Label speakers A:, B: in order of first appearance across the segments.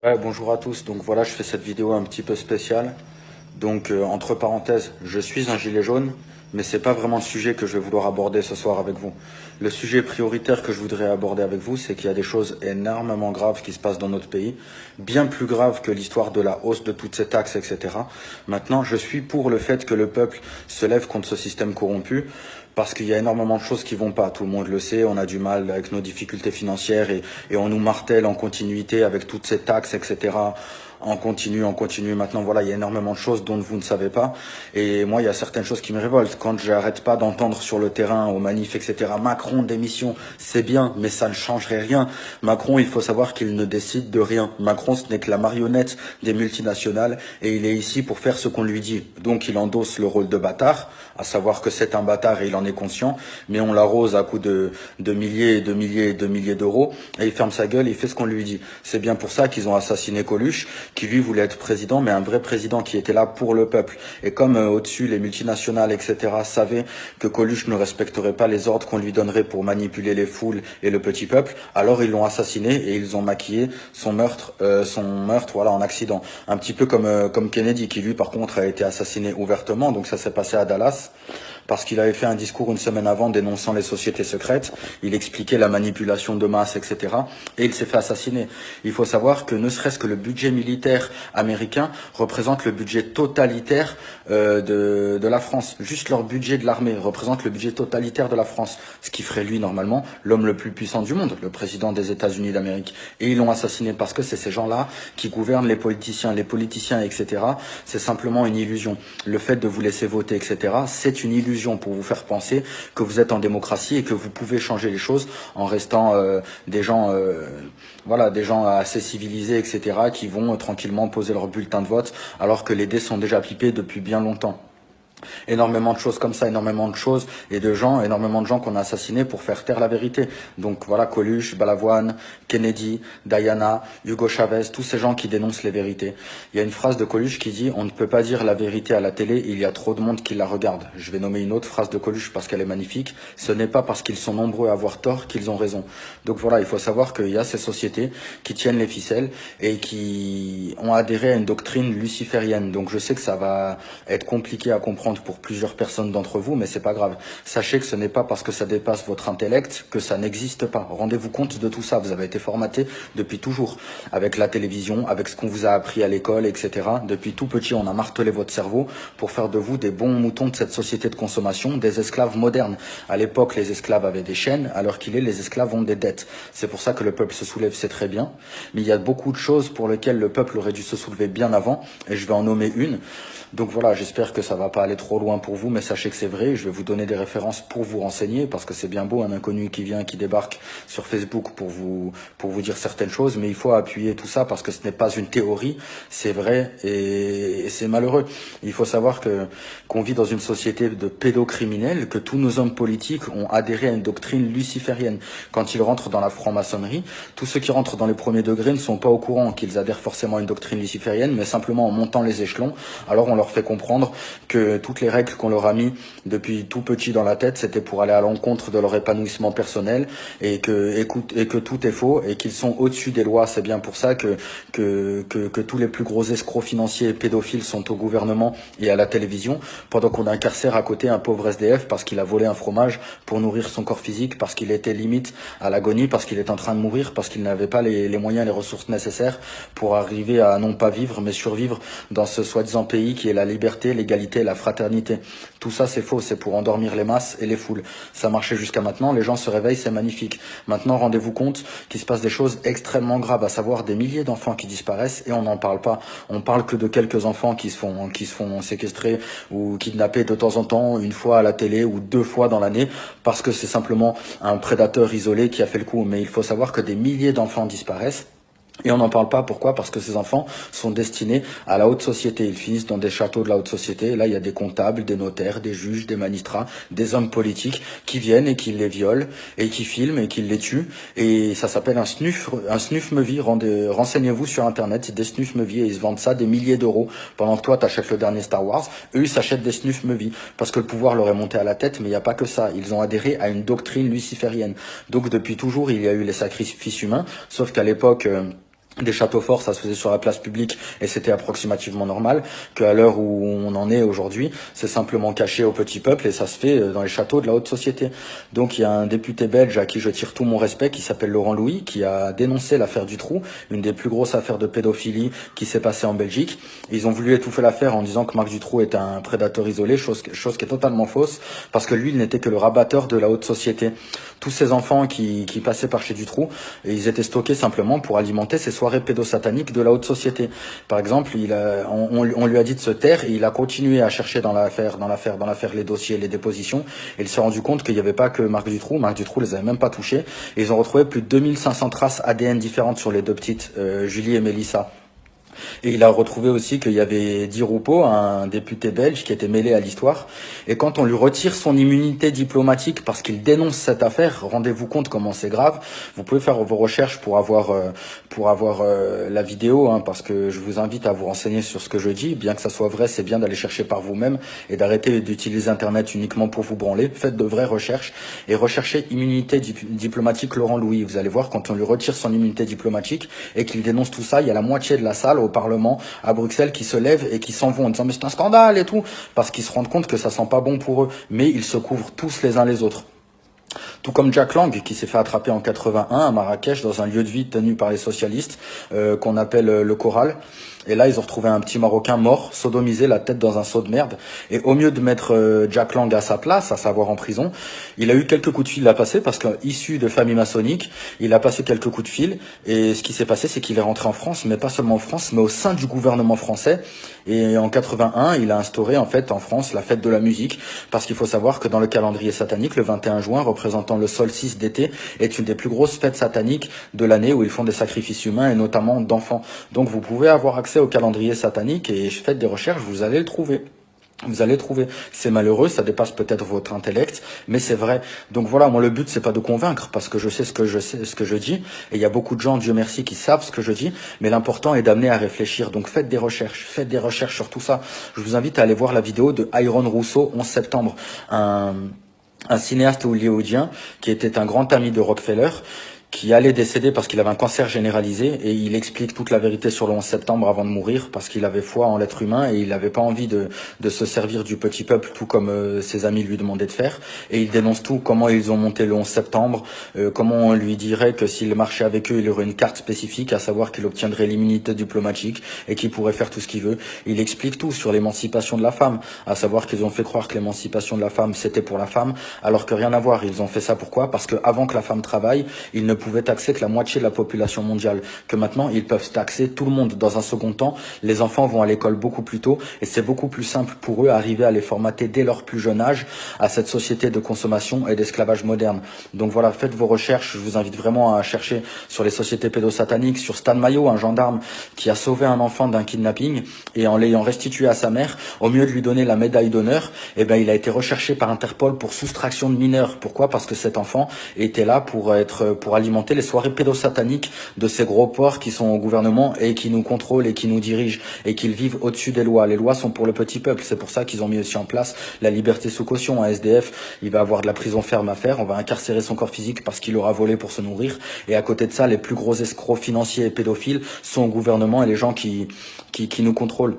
A: Ouais, bonjour à tous. Donc voilà, je fais cette vidéo un petit peu spéciale. Donc entre parenthèses, je suis un gilet jaune, mais c'est pas vraiment le sujet que je vais vouloir aborder ce soir avec vous. Le sujet prioritaire que je voudrais aborder avec vous, c'est qu'il y a des choses énormément graves qui se passent dans notre pays, bien plus graves que l'histoire de la hausse de toutes ces taxes, etc. Maintenant, je suis pour le fait que le peuple se lève contre ce système corrompu. Parce qu'il y a énormément de choses qui vont pas, tout le monde le sait, on a du mal avec nos difficultés financières et on nous martèle en continuité avec toutes ces taxes, etc. En continu. Maintenant, voilà, il y a énormément de choses dont vous ne savez pas. Et moi, il y a certaines choses qui me révoltent. Quand j'arrête pas d'entendre sur le terrain, aux manifs, etc., Macron, démission, c'est bien, mais ça ne changerait rien. Macron, il faut savoir qu'il ne décide de rien. Macron, ce n'est que la marionnette des multinationales et il est ici pour faire ce qu'on lui dit. Donc, il endosse le rôle de bâtard, à savoir que c'est un bâtard et il en est conscient, mais on l'arrose à coups de milliers et de milliers et de milliers d'euros et il ferme sa gueule et il fait ce qu'on lui dit. C'est bien pour ça qu'ils ont assassiné Coluche, qui lui voulait être président, mais un vrai président qui était là pour le peuple. Et comme au-dessus, les multinationales, etc., savaient que Coluche ne respecterait pas les ordres qu'on lui donnerait pour manipuler les foules et le petit peuple, alors ils l'ont assassiné et ils ont maquillé son meurtre, voilà, en accident. Un petit peu comme Kennedy, qui lui, par contre, a été assassiné ouvertement. Donc ça s'est passé à Dallas parce qu'il avait fait un discours une semaine avant dénonçant les sociétés secrètes. Il expliquait la manipulation de masse, etc. Et il s'est fait assassiner. Il faut savoir que ne serait-ce que le budget militaire américain représente le budget totalitaire de la France. Juste leur budget de l'armée représente le budget totalitaire de la France. Ce qui ferait lui, normalement, l'homme le plus puissant du monde, le président des États-Unis d'Amérique. Et ils l'ont assassiné parce que c'est ces gens-là qui gouvernent les politiciens. Les politiciens, etc., c'est simplement une illusion. Le fait de vous laisser voter, etc., c'est une illusion pour vous faire penser que vous êtes en démocratie et que vous pouvez changer les choses en restant des gens, voilà, des gens assez civilisés, etc., qui vont tranquillement poser leur bulletin de vote alors que les dés sont déjà pipés depuis bien longtemps. Énormément de choses comme ça, énormément de choses et de gens, énormément de gens qu'on a assassinés pour faire taire la vérité. Donc voilà, Coluche, Balavoine, Kennedy, Diana, Hugo Chavez, tous ces gens qui dénoncent les vérités. Il y a une phrase de Coluche qui dit: on ne peut pas dire la vérité à la télé, il y a trop de monde qui la regarde. Je vais nommer une autre phrase de Coluche parce qu'elle est magnifique. Ce n'est pas parce qu'ils sont nombreux à avoir tort qu'ils ont raison. Donc voilà, il faut savoir qu'il y a ces sociétés qui tiennent les ficelles et qui ont adhéré à une doctrine luciférienne. Donc je sais que ça va être compliqué à comprendre pour plusieurs personnes d'entre vous, mais c'est pas grave. Sachez que ce n'est pas parce que ça dépasse votre intellect que ça n'existe pas. Rendez-vous compte de tout ça. Vous avez été formaté depuis toujours, avec la télévision, avec ce qu'on vous a appris à l'école, etc. Depuis tout petit, on a martelé votre cerveau pour faire de vous des bons moutons de cette société de consommation, des esclaves modernes. À l'époque, les esclaves avaient des chaînes, à l'heure qu'il est, les esclaves ont des dettes. C'est pour ça que le peuple se soulève, c'est très bien. Mais il y a beaucoup de choses pour lesquelles le peuple aurait dû se soulever bien avant, et je vais en nommer une. Donc voilà, j'espère que ça va pas aller trop loin pour vous, mais sachez que c'est vrai. Je vais vous donner des références pour vous renseigner, parce que c'est bien beau un inconnu qui vient, qui débarque sur Facebook pour vous dire certaines choses, mais il faut appuyer tout ça parce que ce n'est pas une théorie, c'est vrai et c'est malheureux. Il faut savoir que qu'on vit dans une société de pédocriminels, que tous nos hommes politiques ont adhéré à une doctrine luciférienne. Quand ils rentrent dans la franc-maçonnerie, tous ceux qui rentrent dans les premiers degrés ne sont pas au courant qu'ils adhèrent forcément à une doctrine luciférienne, mais simplement en montant les échelons. Alors on leur fait comprendre que toutes les règles qu'on leur a mis depuis tout petit dans la tête, c'était pour aller à l'encontre de leur épanouissement personnel et que tout est faux et qu'ils sont au-dessus des lois. C'est bien pour ça que tous les plus gros escrocs financiers et pédophiles sont au gouvernement et à la télévision, pendant qu'on incarcère à côté un pauvre SDF parce qu'il a volé un fromage pour nourrir son corps physique, parce qu'il était limite à l'agonie, parce qu'il est en train de mourir, parce qu'il n'avait pas les moyens, les ressources nécessaires pour arriver à non pas vivre, mais survivre dans ce soi-disant pays qui est la liberté, l'égalité, la fraternité. Tout ça, c'est faux, c'est pour endormir les masses et les foules. Ça marchait jusqu'à maintenant, les gens se réveillent, c'est magnifique. Maintenant, rendez-vous compte qu'il se passe des choses extrêmement graves, à savoir des milliers d'enfants qui disparaissent et on n'en parle pas. On parle que de quelques enfants qui se font séquestrer ou kidnapper de temps en temps, une fois à la télé ou deux fois dans l'année, parce que c'est simplement un prédateur isolé qui a fait le coup. Mais il faut savoir que des milliers d'enfants disparaissent. Et on n'en parle pas, pourquoi? Parce que ces enfants sont destinés à la haute société. Ils finissent dans des châteaux de la haute société. Et là, il y a des comptables, des notaires, des juges, des magistrats, des hommes politiques qui viennent et qui les violent et qui filment et qui les tuent. Et ça s'appelle un snuf movie. Renseignez-vous sur Internet, des snuf movies et ils se vendent ça des milliers d'euros. Pendant que toi, t'achètes le dernier Star Wars, eux, ils s'achètent des snuf movies parce que le pouvoir leur est monté à la tête. Mais il n'y a pas que ça. Ils ont adhéré à une doctrine luciférienne. Donc depuis toujours, il y a eu les sacrifices humains, sauf qu'à l'époque des châteaux forts, ça se faisait sur la place publique et c'était approximativement normal, qu'à l'heure où on en est aujourd'hui, c'est simplement caché au petit peuple et ça se fait dans les châteaux de la haute société. Donc il y a un député belge à qui je tire tout mon respect, qui s'appelle Laurent Louis, qui a dénoncé l'affaire Dutroux, une des plus grosses affaires de pédophilie qui s'est passée en Belgique. Ils ont voulu étouffer l'affaire en disant que Marc Dutroux était un prédateur isolé, chose qui est totalement fausse, parce que lui, il n'était que le rabatteur de la haute société. Tous ces enfants qui passaient par chez Dutroux, ils étaient stockés simplement pour alimenter ces soirées pédosataniques de la haute société. Par exemple, on lui a dit de se taire et il a continué à chercher dans l'affaire les dossiers, les dépositions. Et il s'est rendu compte qu'il n'y avait pas que Marc Dutroux. Marc Dutroux les avait même pas touchés. Et ils ont retrouvé plus de 2500 traces ADN différentes sur les deux petites, Julie et Mélissa. Et il a retrouvé aussi qu'il y avait Di Rupo, un député belge, qui était mêlé à l'histoire. Et quand on lui retire son immunité diplomatique parce qu'il dénonce cette affaire, rendez-vous compte comment c'est grave. Vous pouvez faire vos recherches pour avoir la vidéo, hein, parce que je vous invite à vous renseigner sur ce que je dis. Bien que ça soit vrai, c'est bien d'aller chercher par vous-même et d'arrêter d'utiliser Internet uniquement pour vous branler. Faites de vraies recherches et recherchez immunité diplomatique Laurent Louis. Vous allez voir, quand on lui retire son immunité diplomatique et qu'il dénonce tout ça, il y a la moitié de la salle au Parlement à Bruxelles qui se lèvent et qui s'en vont en disant mais c'est un scandale et tout, parce qu'ils se rendent compte que ça sent pas bon pour eux, mais ils se couvrent tous les uns les autres. Tout comme Jack Lang qui s'est fait attraper en 81 à Marrakech dans un lieu de vie tenu par les socialistes qu'on appelle le Coral. Et là, ils ont retrouvé un petit Marocain mort, sodomisé, la tête dans un seau de merde. Et au mieux de mettre Jack Lang à sa place, à savoir en prison, il a eu quelques coups de fil à passer parce qu'issu de famille maçonnique, il a passé quelques coups de fil. Et ce qui s'est passé, c'est qu'il est rentré en France, mais pas seulement en France, mais au sein du gouvernement français. Et en 81, il a instauré en fait en France la fête de la musique, parce qu'il faut savoir que dans le calendrier satanique, le 21 juin, représentant le solstice d'été, est une des plus grosses fêtes sataniques de l'année où ils font des sacrifices humains et notamment d'enfants. Donc vous pouvez avoir accès au calendrier satanique et faites des recherches, vous allez le trouver. Vous allez trouver. C'est malheureux, ça dépasse peut-être votre intellect, mais c'est vrai. Donc voilà, moi le but c'est pas de convaincre, parce que je sais ce que je dis, et il y a beaucoup de gens, Dieu merci, qui savent ce que je dis, mais l'important est d'amener à réfléchir. Donc faites des recherches sur tout ça. Je vous invite à aller voir la vidéo de Iron Rousseau, 11 septembre, un cinéaste hollywoodien qui était un grand ami de Rockefeller, qui allait décéder parce qu'il avait un cancer généralisé, et il explique toute la vérité sur le 11 septembre avant de mourir, parce qu'il avait foi en l'être humain et il n'avait pas envie de se servir du petit peuple, tout comme ses amis lui demandaient de faire. Et il dénonce tout, comment ils ont monté le 11 septembre, comment on lui dirait que s'il marchait avec eux, il aurait une carte spécifique, à savoir qu'il obtiendrait l'immunité diplomatique et qu'il pourrait faire tout ce qu'il veut. Il explique tout sur l'émancipation de la femme, à savoir qu'ils ont fait croire que l'émancipation de la femme c'était pour la femme, alors que rien à voir. Ils ont fait ça pourquoi? Parce que avant que la femme travaille, ils ne pouvaient taxer que la moitié de la population mondiale, que maintenant ils peuvent taxer tout le monde. Dans un second temps, les enfants vont à l'école beaucoup plus tôt et c'est beaucoup plus simple pour eux d'arriver à les formater dès leur plus jeune âge à cette société de consommation et d'esclavage moderne. Donc voilà, faites vos recherches. Je vous invite vraiment à chercher sur les sociétés pédosataniques, sur Stan Mayo, un gendarme qui a sauvé un enfant d'un kidnapping, et en l'ayant restitué à sa mère, au mieux de lui donner la médaille d'honneur, eh ben il a été recherché par Interpol pour soustraction de mineurs. Pourquoi? Parce que cet enfant était là pour alimenter les soirées pédosataniques de ces gros porcs qui sont au gouvernement et qui nous contrôlent et qui nous dirigent et qui vivent au-dessus des lois. Les lois sont pour le petit peuple. C'est pour ça qu'ils ont mis aussi en place la liberté sous caution. Un SDF, il va avoir de la prison ferme à faire. On va incarcérer son corps physique parce qu'il aura volé pour se nourrir. Et à côté de ça, les plus gros escrocs financiers et pédophiles sont au gouvernement et les gens qui nous contrôlent.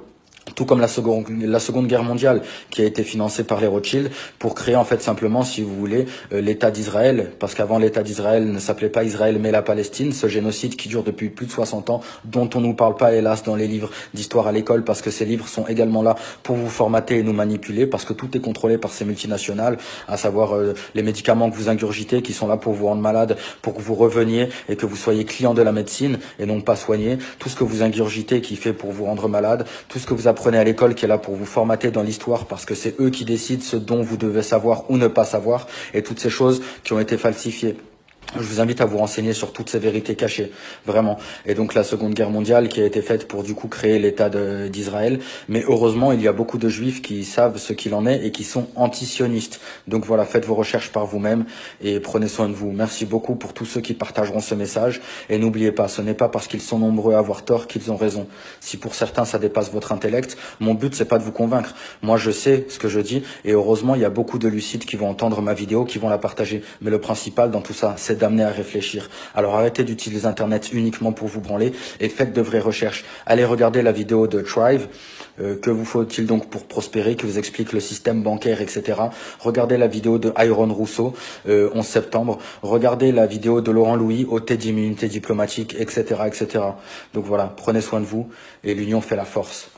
A: Tout comme la seconde guerre mondiale qui a été financée par les Rothschild pour créer en fait simplement, si vous voulez, l'État d'Israël, parce qu'avant l'État d'Israël ne s'appelait pas Israël mais la Palestine, ce génocide qui dure depuis plus de 60 ans, dont on nous parle pas hélas dans les livres d'histoire à l'école, parce que ces livres sont également là pour vous formater et nous manipuler, parce que tout est contrôlé par ces multinationales, à savoir les médicaments que vous ingurgitez qui sont là pour vous rendre malade, pour que vous reveniez et que vous soyez client de la médecine et non pas soigné, tout ce que vous ingurgitez qui fait pour vous rendre malade, tout ce que vous apprenez à l'école qui est là pour vous formater dans l'histoire, parce que c'est eux qui décident ce dont vous devez savoir ou ne pas savoir, et toutes ces choses qui ont été falsifiées. Je vous invite à vous renseigner sur toutes ces vérités cachées, vraiment. Et donc la Seconde Guerre mondiale qui a été faite pour du coup créer l'État d'Israël. Mais heureusement, il y a beaucoup de juifs qui savent ce qu'il en est et qui sont anti-sionistes. Donc voilà, faites vos recherches par vous-même et prenez soin de vous. Merci beaucoup pour tous ceux qui partageront ce message. Et n'oubliez pas, ce n'est pas parce qu'ils sont nombreux à avoir tort qu'ils ont raison. Si pour certains ça dépasse votre intellect, mon but c'est pas de vous convaincre. Moi je sais ce que je dis et heureusement il y a beaucoup de lucides qui vont entendre ma vidéo, qui vont la partager. Mais le principal dans tout ça, c'est d'amener à réfléchir. Alors arrêtez d'utiliser Internet uniquement pour vous branler et faites de vraies recherches. Allez regarder la vidéo de Thrive, que vous faut-il donc pour prospérer, qui vous explique le système bancaire, etc. Regardez la vidéo de Iron Rousseau, 11 septembre. Regardez la vidéo de Laurent Louis, ôté d'immunité diplomatique, etc., etc. Donc voilà, prenez soin de vous et l'union fait la force.